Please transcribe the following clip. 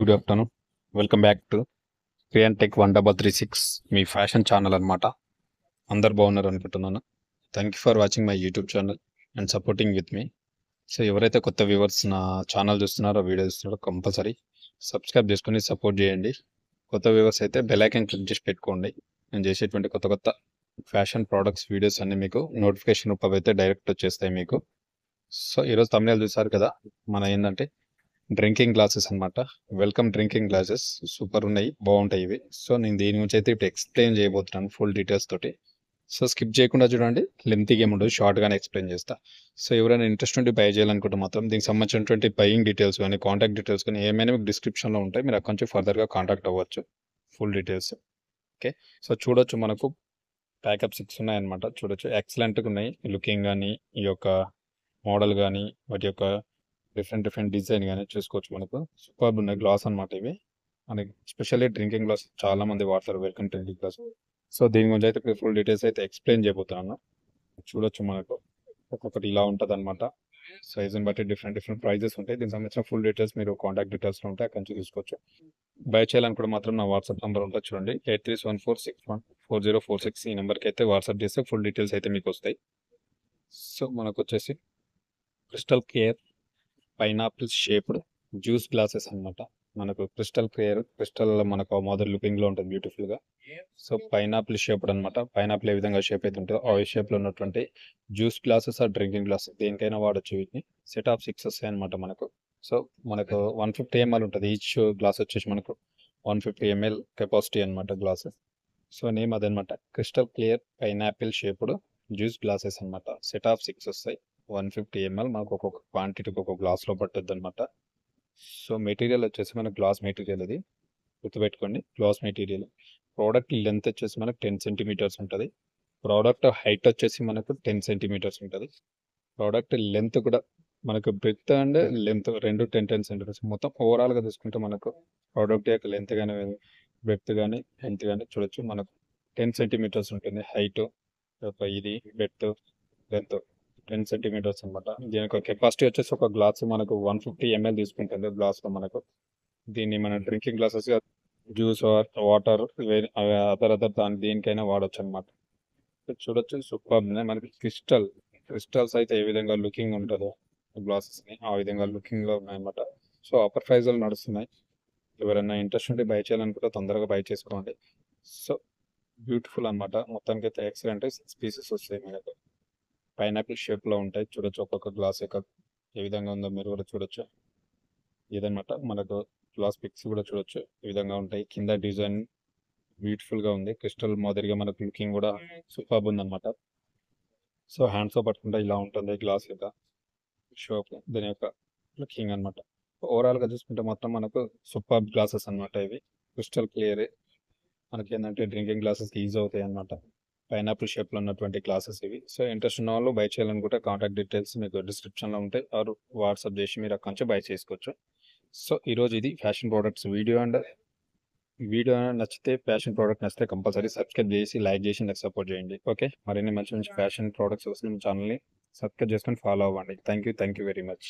Good afternoon. Welcome back to Kriyan tech 1336 మీ fashion channel అనమాట. అందరు బాగున్నారు అనుకుంటున్నాను. Thank you for watching my YouTube channel and supporting with me. So ఎవరైతే కొత్త వ్యూవర్స్ నా ఛానల్ చూస్తున్నారో, వీడియో చూస్తున్నారో కంపల్సరీ సబ్స్క్రైబ్ చేసుకొని సపోర్ట్ చేయండి. కొత్త వ్యూవర్స్ అయితే బెల్ ఐకాన్ క్లిక్ చేసి పెట్టుకోండి. నేను చేసేటువంటి కొత్త కొత్త ఫ్యాషన్ ప్రోడక్ట్స్ వీడియోస్ అన్ని మీకు నోటిఫికేషన్ రూపంలో అయితే డైరెక్ట్ వచ్చేస్తాయి మీకు. సో ఈరోజు తమిళ చూసారు కదా, మన ఏంటంటే డ్రింకింగ్ గ్లాసెస్ అనమాట. వెల్కమ్ డ్రింకింగ్ గ్లాసెస్ సూపర్ ఉన్నాయి, బాగుంటాయి ఇవి. సో నేను దీని గురించి అయితే ఇప్పుడు ఎక్స్ప్లెయిన్ చేయబోతున్నాను ఫుల్ డీటెయిల్స్ తోటి. సో స్కిప్ చేయకుండా చూడండి, లెంతీగా ఏముండదు, షార్ట్గానే ఎక్స్ప్లెయిన్ చేస్తా. సో ఎవరైనా ఇంట్రెస్ట్ ఉండి బై చేయాలనుకుంటే మాత్రం దీనికి సంబంధించినటువంటి బయింగ్ డీటెయిల్స్ కానీ, కాంటాక్ట్ డీటెయిల్స్ కానీ ఏమైనా మీకు డిస్క్రిప్షన్లో ఉంటాయి. మీరు అక్కడి నుంచి ఫర్దర్గా కాంటాక్ట్ అవ్వచ్చు, ఫుల్ డీటెయిల్స్. ఓకే, సో చూడొచ్చు మనకు ప్యాకప్ 6 ఉన్నాయన్నమాట. చూడొచ్చు ఎక్సలెంట్గా ఉన్నాయి, లుకింగ్ కానీ, ఈ యొక్క మోడల్ కానీ, వాటి యొక్క డిఫరెంట్ డిజైన్ కానీ చూసుకోవచ్చు. మనకు సూపర్ ఉన్నాయి గ్లాస్ అనమాట ఇవి. మనకి స్పెషల్లీ డ్రింకింగ్ గ్లాస్ చాలా మంది వాడతారు, వెల్కమ్ డ్రింకింగ్ గ్లాస్. సో దీని గురించి అయితే ఫుల్ డీటెయిల్స్ అయితే ఎక్స్ప్లెయిన్ చేయబోతున్నాను. చూడొచ్చు మనకు ఒక్కొక్కటి ఇలా ఉంటుంది అనమాట. సైజుని బట్టి డిఫరెంట్ ప్రైజెస్ ఉంటాయి. దీనికి సంబంధించిన ఫుల్ డీటెయిల్స్ మీరు కాంటాక్ట్ డీటెయిల్స్లో ఉంటాయి, అక్కడి నుంచి చూసుకోవచ్చు. బై చేయాలనుకుంటే మాత్రం నా వాట్సాప్ నెంబర్ ఉంటుంది చూడండి, 8374614046. ఈ నెంబర్కి అయితే వాట్సాప్ చేస్తే ఫుల్ డీటెయిల్స్ అయితే మీకు వస్తాయి. సో మనకు వచ్చేసి crystal clear pineapple shaped juice glasses అనమాట. మనకు క్రిస్టల్ మనకు మోడల్ లుకింగ్ లో ఉంటుంది బ్యూటిఫుల్ గా. సో పైనాపిల్ షేప్డ్ అనమాట. పైనాపిల్ ఏ విధంగా షేప్ అయితే ఉంటుందో ఆ షేప్ లో ఉన్నటువంటి జ్యూస్ గ్లాసెస్ ఆ డ్రింకింగ్ గ్లాస్ దేనికైనా వాడచ్చు. వీటిని సెట్ ఆఫ్ 6 వస్తాయి అనమాట మనకు. సో మనకు 150 ml ఉంటుంది. ఈచ్ గ్లాస్ వచ్చేసి మనకు 150 ml కెపాసిటీ అనమాట గ్లాస్. సో నేమ్ అదనమాట, crystal clear pineapple shaped juice glasses అనమాట. సెట్ ఆఫ్ 6 వస్తాయి. 150 ml మనకు ఒక్కొక్క క్వాంటిటీకి ఒక్కొక్క గ్లాస్లో పట్టుద్ది అనమాట. సో మెటీరియల్ వచ్చేసి మనకు గ్లాస్ మెటీరియల్, ఇది గుర్తుపెట్టుకోండి, గ్లాస్ మెటీరియల్. ప్రోడక్ట్ లెంత్ వచ్చేసి మనకు 10 సెంటీమీటర్స్ ఉంటుంది. ప్రోడక్ట్ హైట్ వచ్చేసి మనకు 10 సెంటీమీటర్స్ ఉంటుంది. ప్రోడక్ట్ లెంత్ కూడా మనకు బ్రెత్ అండ్ లెంత్ రెండు 10 సెంటీమీటర్స్. మొత్తం ఓవరాల్గా తీసుకుంటే మనకు ప్రోడక్ట్ యొక్క లెంత్ కానీ, బ్రెత్ కానీ, లెంత్ కానీ చూడొచ్చు. మనకు 10 సెంటీమీటర్స్ ఉంటుంది హైట్. ఇది బ్రెత్, లెంత్ 10 సెంటీమీటర్స్ అనమాట. దీని యొక్క కెపాసిటీ వచ్చేసి ఒక గ్లాస్ మనకు 150 ml తీసుకుంటుంది గ్లాస్లో మనకు. దీన్ని మన drinking glasses juice water other దేనికైనా వాడచ్చు అనమాట. చూడొచ్చు సూపర్. మనకి క్రిస్టల్స్ అయితే ఏ విధంగా లుకింగ్ ఉంటుందో గ్లాసెస్ని ఆ విధంగా లుకింగ్లో ఉన్నాయన్నమాట. సో అప్పర్ ప్రైజ్లో నడుస్తున్నాయి. ఎవరైనా ఇంట్రెస్ట్ ఉంటే బై చేయాలనుకుంటే తొందరగా బై చేసుకోండి. సో బ్యూటిఫుల్ అనమాట. మొత్తానికి అయితే ఎక్సలెంట్. 6 పీసెస్ వస్తాయి మనకు. పైనాపిల్ షేప్లో ఉంటాయి. చూడొచ్చు ఒక్కొక్క గ్లాస్ యొక్క ఏ విధంగా ఉందో మీరు కూడా చూడొచ్చు. ఇదనమాట మనకు గ్లాస్ పిక్స్ కూడా చూడొచ్చు, ఈ విధంగా ఉంటాయి. కింద డిజైన్ బ్యూటిఫుల్గా ఉంది, క్రిస్టల్ మాదిరిగా మనకు లుకింగ్ కూడా సూపర్ ఉందన్నమాట. సో హ్యాండ్స్తో పట్టుకుంటే ఇలా ఉంటుంది గ్లాస్ యొక్క షేప్, దీని యొక్క లుకింగ్ అనమాట. ఓవరాల్గా చూసుకుంటే మొత్తం మనకు సూపర్ గ్లాసెస్ అనమాట. ఇవి క్రిస్టల్ క్లియర్. మనకి ఏంటంటే డ్రింకింగ్ గ్లాసెస్కి యూజ్ అవుతాయి అనమాట. పైనాపిల్ షేప్లో ఉన్నటువంటి గ్లాసెస్ ఇవి. సో ఇంట్రెస్ట్ ఉన్న వాళ్ళు బై చేయాలనుకుంటే కాంటాక్ట్ డీటెయిల్స్ మీకు డిస్క్రిప్షన్లో ఉంటాయి, ఆర్ వాట్సాప్ చేసి మీరు అక్కడి నుంచి బై చేసుకోవచ్చు. సో ఈరోజు ఇది fashion products video. And video నచ్చితే, ఫ్యాషన్ ప్రోడక్ట్ నచ్చితే కంపల్సరీ సబ్స్క్రైబ్ చేసి లైక్ చేసి నాకు సపోర్ట్ చేయండి. ఓకే, మరిన్ని మంచి ఫ్యాషన్ ప్రోడక్ట్స్ వస్తే మీ ఛానల్ని సబ్స్క్రైబ్ చేసుకొని ఫాలో అవ్వండి. Thank you very much.